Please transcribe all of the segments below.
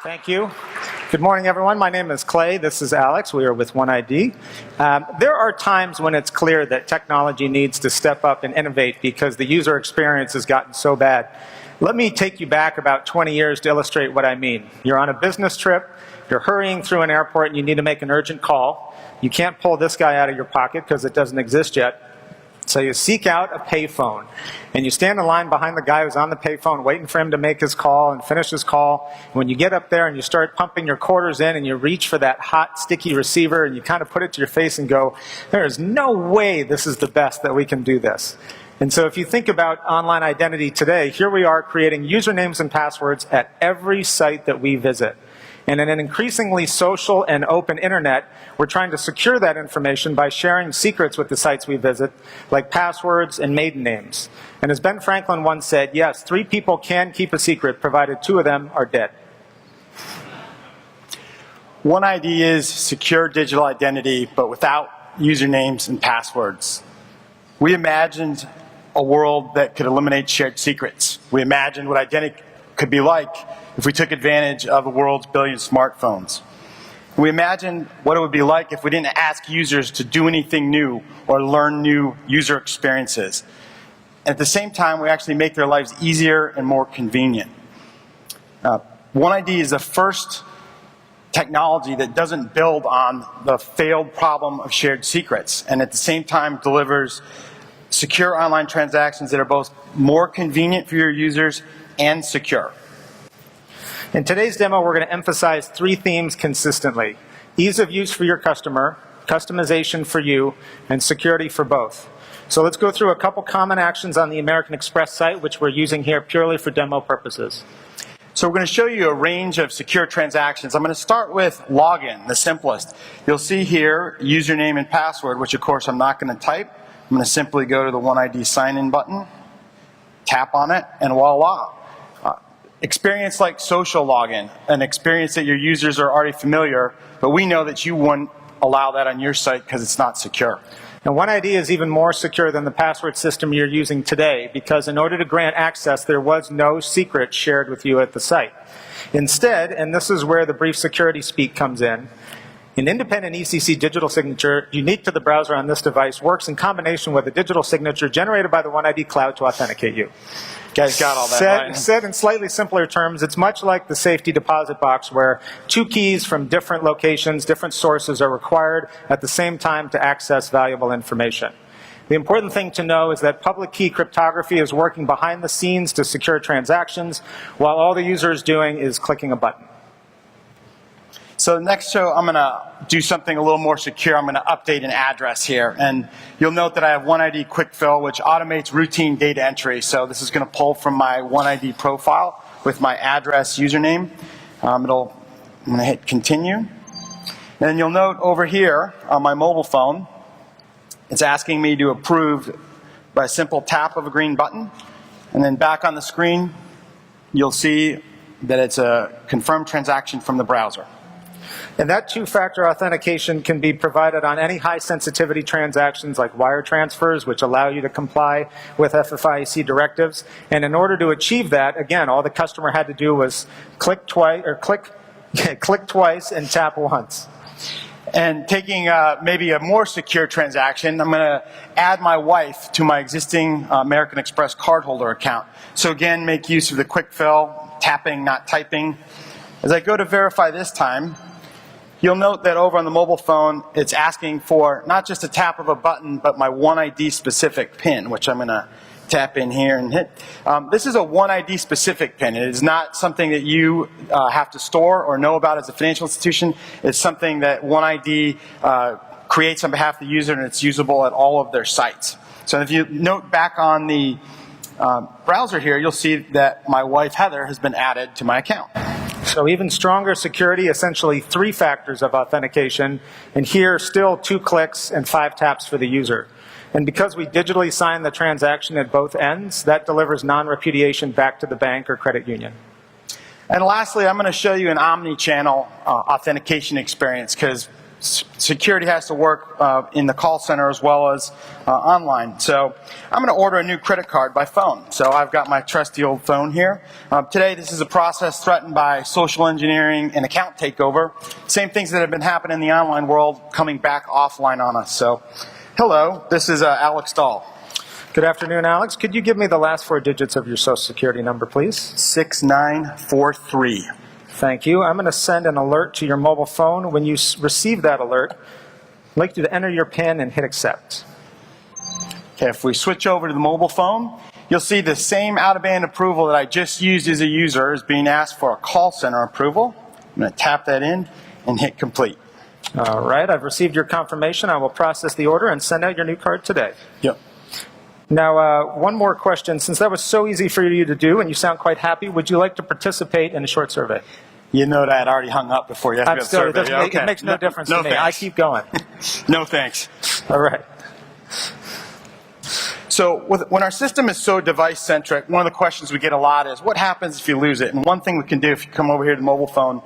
Thank you. Good morning, everyone. My name is Clay. This is Alex. We are with OneID. There are times when it's clear that technology needs to step up and innovate because the user experience has gotten so bad. Let me take you back about 20 years to illustrate what I mean. You're on a business trip. You're hurrying through an airport and you need to make an urgent call. You can't pull this guy out of your pocket because it doesn't exist yet. So you seek out a payphone, and you stand in line behind the guy who's on the payphone waiting for him to make his call and finish his call. When you get up there and you start pumping your quarters in and you reach for that hot, sticky receiver and you kind of put it to your face and go, there is no way this is the best that we can do this. And so if you think about online identity today, here we are creating usernames and passwords at every site that we visit. And in an increasingly social and open internet, we're trying to secure that information by sharing secrets with the sites we visit, like passwords and maiden names. And as Ben Franklin once said, yes, 3 people can keep a secret, provided 2 of them are dead. OneID is secure digital identity, but without usernames and passwords. We imagined a world that could eliminate shared secrets. We imagined what identity could be like if we took advantage of the world's billion smartphones. We imagined what it would be like if we didn't ask users to do anything new or learn new user experiences. And at the same time, we actually make their lives easier and more convenient. OneID is the first technology that doesn't build on the failed problem of shared secrets, and at the same time delivers secure online transactions that are both more convenient for your users and secure. In today's demo, we're going to emphasize 3 themes consistently: ease of use for your customer, customization for you, and security for both. So let's go through a couple common actions on the American Express site, which we're using here purely for demo purposes. So we're going to show you a range of secure transactions. I'm going to start with login, the simplest. You'll see here username and password, which of course I'm not going to type. I'm going to simply go to the OneID sign-in button, tap on it, and voila. Experience like social login, an experience that your users are already familiar, but we know that you wouldn't allow that on your site because it's not secure. And OneID is even more secure than the password system you're using today, because in order to grant access, there was no secret shared with you at the site. Instead, and this is where the brief security speak comes in, an independent ECC digital signature unique to the browser on this device works in combination with a digital signature generated by the OneID cloud to authenticate you. You guys got all that, right? Said in slightly simpler terms, it's much like the safety deposit box where 2 keys from different locations, different sources are required at the same time to access valuable information. The important thing to know is that public key cryptography is working behind the scenes to secure transactions, while all the user is doing is clicking a button. So next show, I'm going to do something a little more secure. I'm going to update an address here. And you'll note that I have OneID Quick Fill, which automates routine data entry. So this is going to pull from my OneID profile with my address username. I'm going to hit continue. And you'll note over here on my mobile phone, it's asking me to approve by a simple tap of a green button. And then back on the screen, you'll see that it's a confirmed transaction from the browser. And that 2-factor authentication can be provided on any high-sensitivity transactions like wire transfers, which allow you to comply with FFIEC directives. And in order to achieve that, again, all the customer had to do was click twice and tap once. And taking maybe a more secure transaction, I'm going to add my wife to my existing American Express cardholder account. So again, make use of the quick fill, tapping, not typing. As I go to verify this time, you'll note that over on the mobile phone, it's asking for not just a tap of a button, but my OneID specific PIN, which I'm going to tap in here and hit. This is a OneID specific PIN. It is not something that you have to store or know about as a financial institution. It's something that OneID creates on behalf of the user, and it's usable at all of their sites. So if you note back on the browser here, you'll see that my wife, Heather, has been added to my account. So even stronger security, essentially 3 factors of authentication, and here still 2 clicks and 5 taps for the user. And because we digitally sign the transaction at both ends, that delivers non-repudiation back to the bank or credit union. And lastly, I'm going to show you an omni-channel authentication experience, because security has to work in the call center as well as online. So I'm going to order a new credit card by phone. So I've got my trusty old phone here. Today, this is a process threatened by social engineering and account takeover. Same things that have been happening in the online world coming back offline on us. So hello, this is Alex Dahl. Good afternoon, Alex. Could you give me the last 4 digits of your social security number, please? 6943. Thank you. I'm going to send an alert to your mobile phone. When you receive that alert, I'd like you to enter your PIN and hit accept. Okay, if we switch over to the mobile phone, you'll see the same out-of-band approval that I just used as a user is being asked for a call center approval. I'm going to tap that in and hit complete. All right, I've received your confirmation. I will process the order and send out your new card today. Yep. Now, one more question. Since that was so easy for you to do and you sound quite happy, would you like to participate in a short survey? You know that I had already hung up before you asked me about the survey. It makes no difference to me. Thanks. I keep going. No thanks. All right. So when our system is so device-centric, one of the questions we get a lot is, what happens if you lose it? And one thing we can do if you come over here to the mobile phone,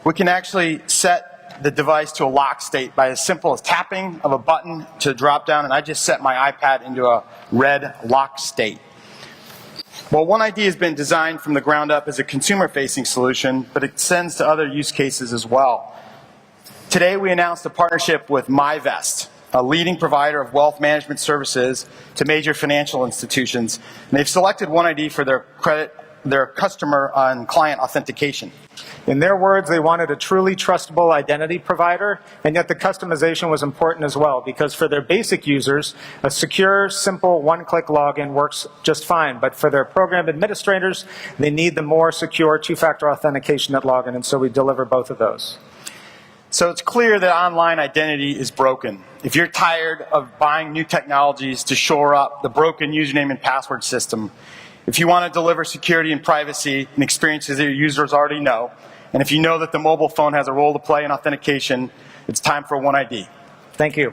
we can actually set the device to a lock state by as simple as tapping of a button to drop down, and I just set my iPad into a red lock state. Well, OneID has been designed from the ground up as a consumer-facing solution, but it extends to other use cases as well. Today, we announced a partnership with MyVest, a leading provider of wealth management services to major financial institutions, and they've selected OneID for their customer and client authentication. In their words, they wanted a truly trustable identity provider, and yet the customization was important as well, because for their basic users, a secure, simple, one-click login works just fine. But for their program administrators, they need the more secure two-factor authentication at login, and so we deliver both of those. So it's clear that online identity is broken. If you're tired of buying new technologies to shore up the broken username and password system, if you want to deliver security and privacy and experiences that your users already know, and if you know that the mobile phone has a role to play in authentication, it's time for OneID. Thank you.